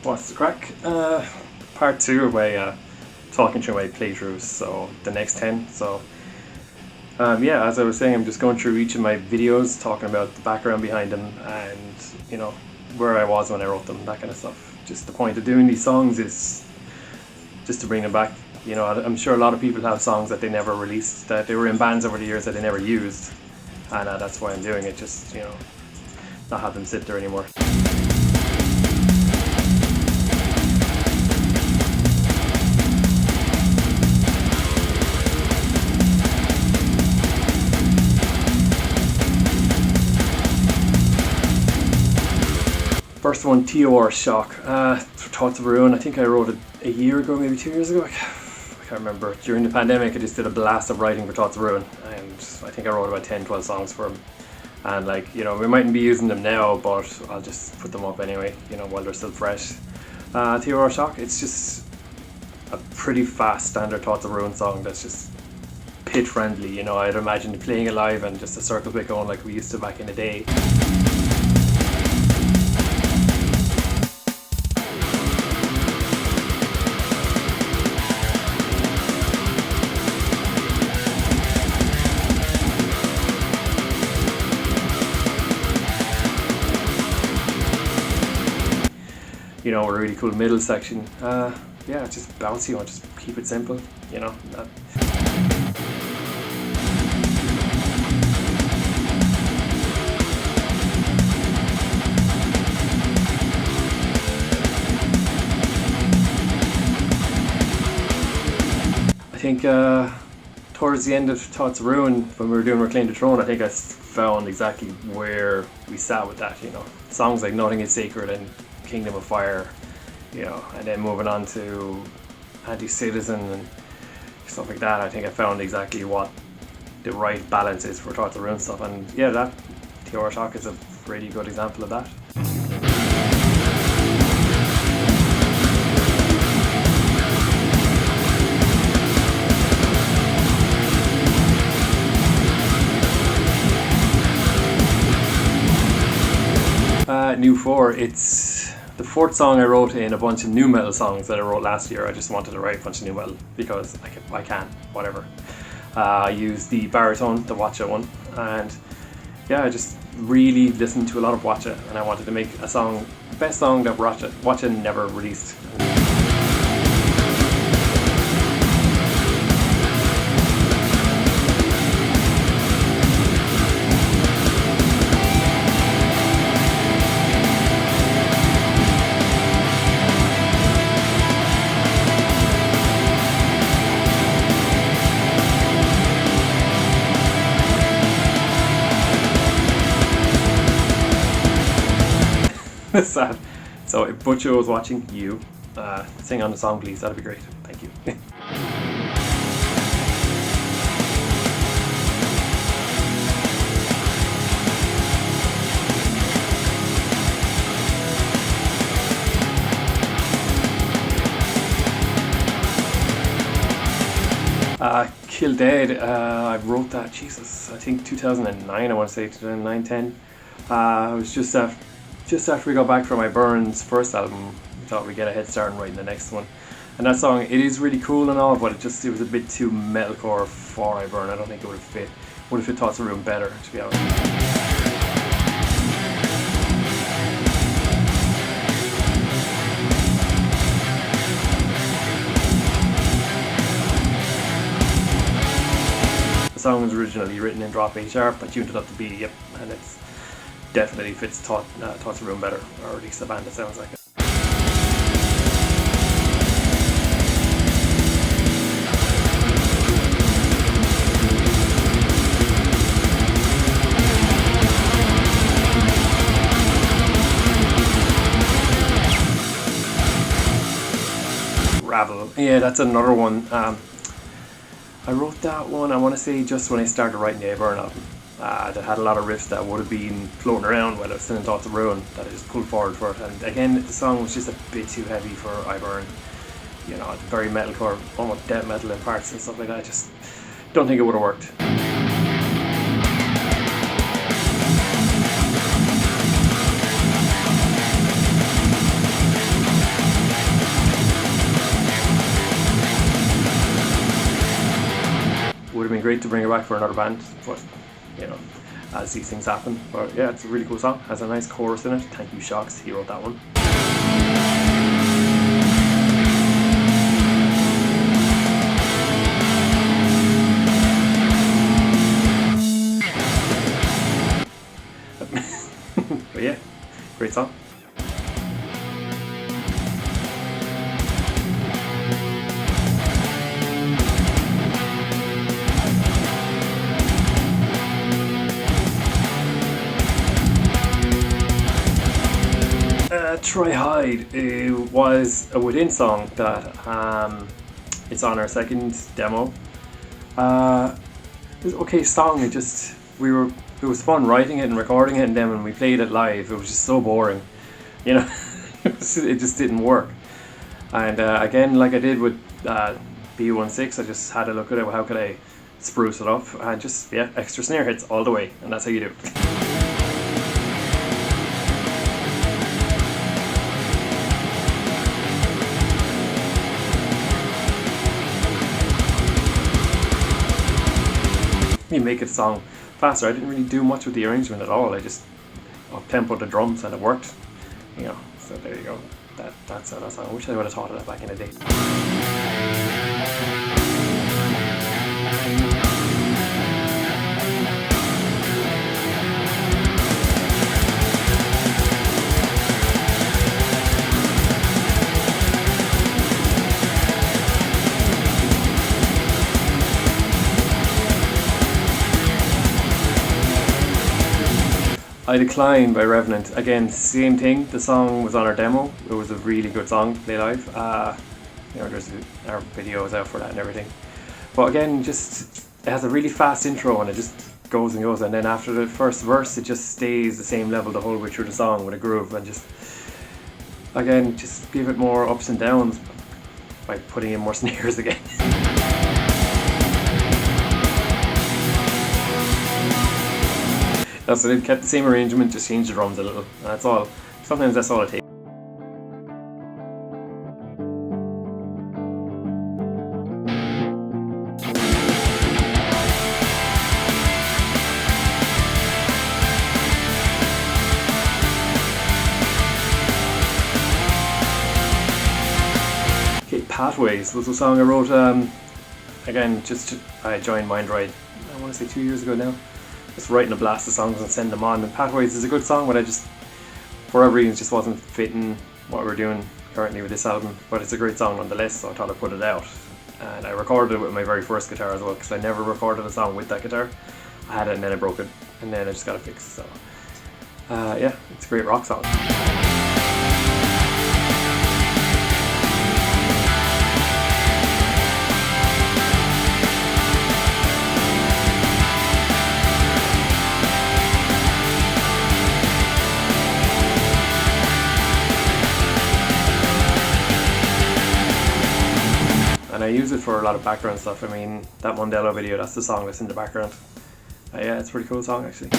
What's the crack? Part 2 of my talking through my playthroughs, so the next 10. So yeah, as I was saying, I'm just going through each of my videos, talking about the background behind them and, you know, where I was when I wrote them, that kind of stuff. Just the point of doing these songs is just to bring them back. You know, I'm sure a lot of people have songs that they never released, that they were in bands over the years that they never used, and that's why I'm doing it, just, you know, not have them sit there anymore. First one, TOR Shock. Thoughts of Ruin. I think I wrote it a year ago, maybe 2 years ago. I can't remember. During the pandemic, I just did a blast of writing for Thoughts of Ruin, and I think I wrote about 10, 12 songs for them. And like, you know, we mightn't be using them now, but I'll just put them up anyway, you know, while they're still fresh. TOR Shock, it's just a pretty fast standard Thoughts of Ruin song that's just pit friendly, you know. I'd imagine playing it live and just a circle pit going like we used to back in the day. You know, a really cool middle section. Yeah, it's just bouncy one, just keep it simple, you know. I think towards the end of Thoughts of Ruin, when we were doing Reclaim the Throne, I think I found exactly where we sat with that, you know. Songs like Nothing is Sacred and Kingdom of Fire, you know, and then moving on to Anti-Citizen and stuff like that. I think I found exactly what the right balance is for Thoughts of Ruin stuff, and yeah, that TOR Shock is a really good example of that. New 4, it's the fourth song I wrote in a bunch of new metal songs that I wrote last year. I just wanted to write a bunch of new metal because I can, whatever. I used the baritone, the Watcha one, and yeah, I just really listened to a lot of Watcha, and I wanted to make a song, the best song that Watcha never released. Sad. So if Butcho was watching, you sing on the song, please. That'd be great. Thank you. Kill Dead. I wrote that, Jesus, I think 2009. I want to say 2009, 10. It was just after we got back from my Burns first album. We thought we'd get a head start on writing the next one. And that song, it is really cool and all, but it was a bit too metalcore for I Burn. I don't think it would have fit Thoughts of Ruin better, to be honest. The song was originally written in drop A sharp. I tuned it up to B, yep, and it's definitely fits Thoughts of Ruin better, or at least the band that sounds like it. Ravel, yeah, that's another one. I wrote that one, I want to say, just when I started writing the I Burn album. That had a lot of riffs that would have been floating around while I was still in Thoughts of Ruin that I just pulled forward for it. And again, the song was just a bit too heavy for I Burn. You know, very metalcore, almost death metal in parts and stuff like that. I just don't think it would have worked. great to bring it back for another band, but you know, as these things happen. But yeah, it's a really cool song. Has a nice chorus in it. Thank you, Shocks. He wrote that one. But yeah, great song. Try Hide was a Within song that it's on our second demo. It was an okay song. It was fun writing it and recording it, and then when we played it live, it was just so boring. You know, it just didn't work. And again, like I did with B16, I just had to look at it. How could I spruce it up? And just extra snare hits all the way, and that's how you do it. You make it song faster. I didn't really do much with the arrangement at all. I just tempoed the drums and it worked. You know, so there you go. That's that song. I wish I would have thought of that back in the day. I Decline by Revenant. Again, same thing. The song was on our demo. It was a really good song to play live. You know, there's our videos out for that and everything. But again, just it has a really fast intro and it just goes and goes. And then after the first verse, it just stays the same level the whole way through the song with a groove. And just again, just give it more ups and downs by putting in more snares again. That's it. Kept the same arrangement, just changed the drums a little. That's all. Sometimes that's all it takes. Okay, Pathways was a song I wrote. Again, I joined Mindride. I want to say 2 years ago now. Just writing a blast of songs and send them on. And Pathways is a good song, but I just, for whatever reason, just wasn't fitting what we're doing currently with this album. But it's a great song nonetheless, so I thought I'd put it out. And I recorded it with my very first guitar as well, because I never recorded a song with that guitar. I had it and then I broke it, and then I just got it fixed. So yeah, it's a great rock song. And I use it for a lot of background stuff. I mean, that Mondello video, that's the song that's in the background. Yeah, it's a pretty cool song actually.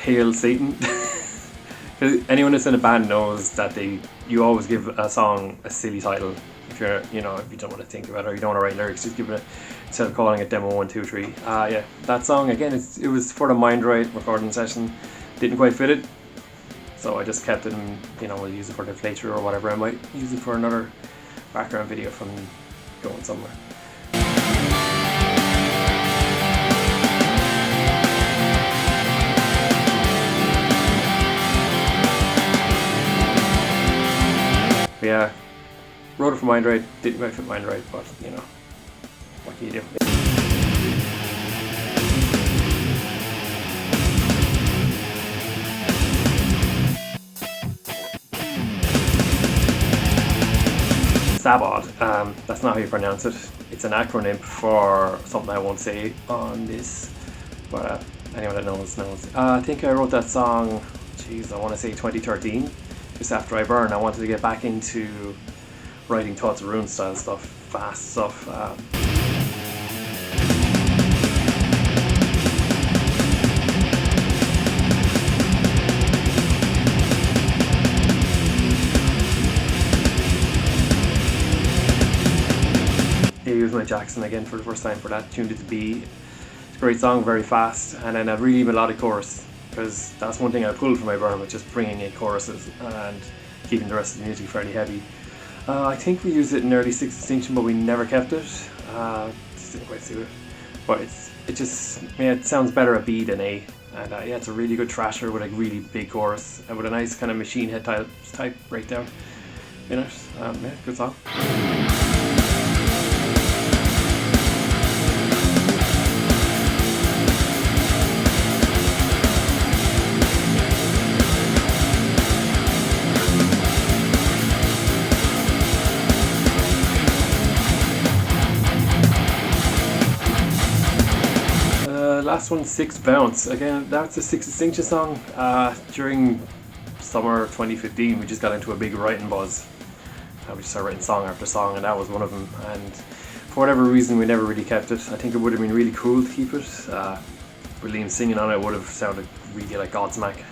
Hail Satan. Because anyone that's in a band knows that you always give a song a silly title. If you're, if you don't want to think about it or you don't want to write lyrics, just give it instead of calling it Demo 1, 2, 3. Yeah, that song again. It was for the Mindride recording session. Didn't quite fit it, so I just kept it. And we'll use it for the playthrough or whatever. I might use it for another background video from going somewhere. Yeah, wrote it for Mindride, didn't quite fit Mindride, but what can you do? Sabod. That's not how you pronounce it. It's an acronym for something I won't say on this, but anyone that knows knows. I think I wrote that song, I want to say 2013, just after I burned. I wanted to get back into writing Thoughts of Ruin style stuff, fast stuff. They used my Jackson again for the first time for that, tuned it to B. It's a great song, very fast, and then a really melodic chorus, because that's one thing I pulled from my burn, was just bringing in choruses and keeping the rest of the music fairly heavy. I think we used it in early Sixth Distinction, but we never kept it. Just didn't quite suit it. But it sounds better at B than A. And yeah, it's a really good thrasher with a really big chorus and with a nice kind of machine head type breakdown in it. Yeah, good song. Last one, Six Bounce. Again, that's a Six Distinction song. During summer 2015, we just got into a big writing buzz. We just started writing song after song, and that was one of them. And for whatever reason, we never really kept it. I think it would have been really cool to keep it. With Liam singing on it, would have sounded really like Godsmack.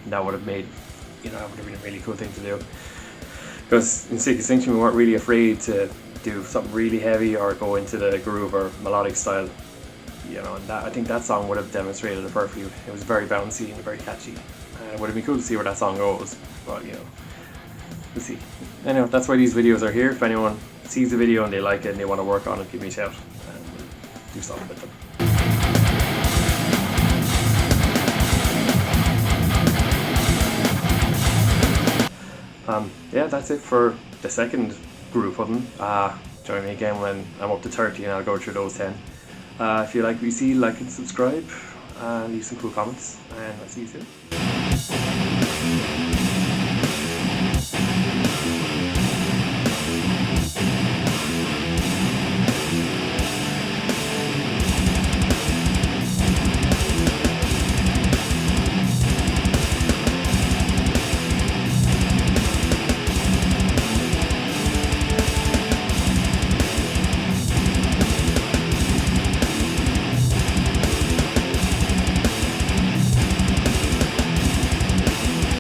That would have made, that would have been a really cool thing to do. Because in Sixth Distinction we weren't really afraid to do something really heavy or go into the groove or melodic style. And I think that song would have demonstrated it perfectly. It was very bouncy and very catchy. And it would have been cool to see where that song goes. But we'll see. Anyway, that's why these videos are here. If anyone sees the video and they like it and they want to work on it, give me a shout and we'll do something with them. Yeah, that's it for the second group of them. Join me again when I'm up to 30 and I'll go through those 10. If you like what you see, like and subscribe, leave some cool comments, and I'll see you soon.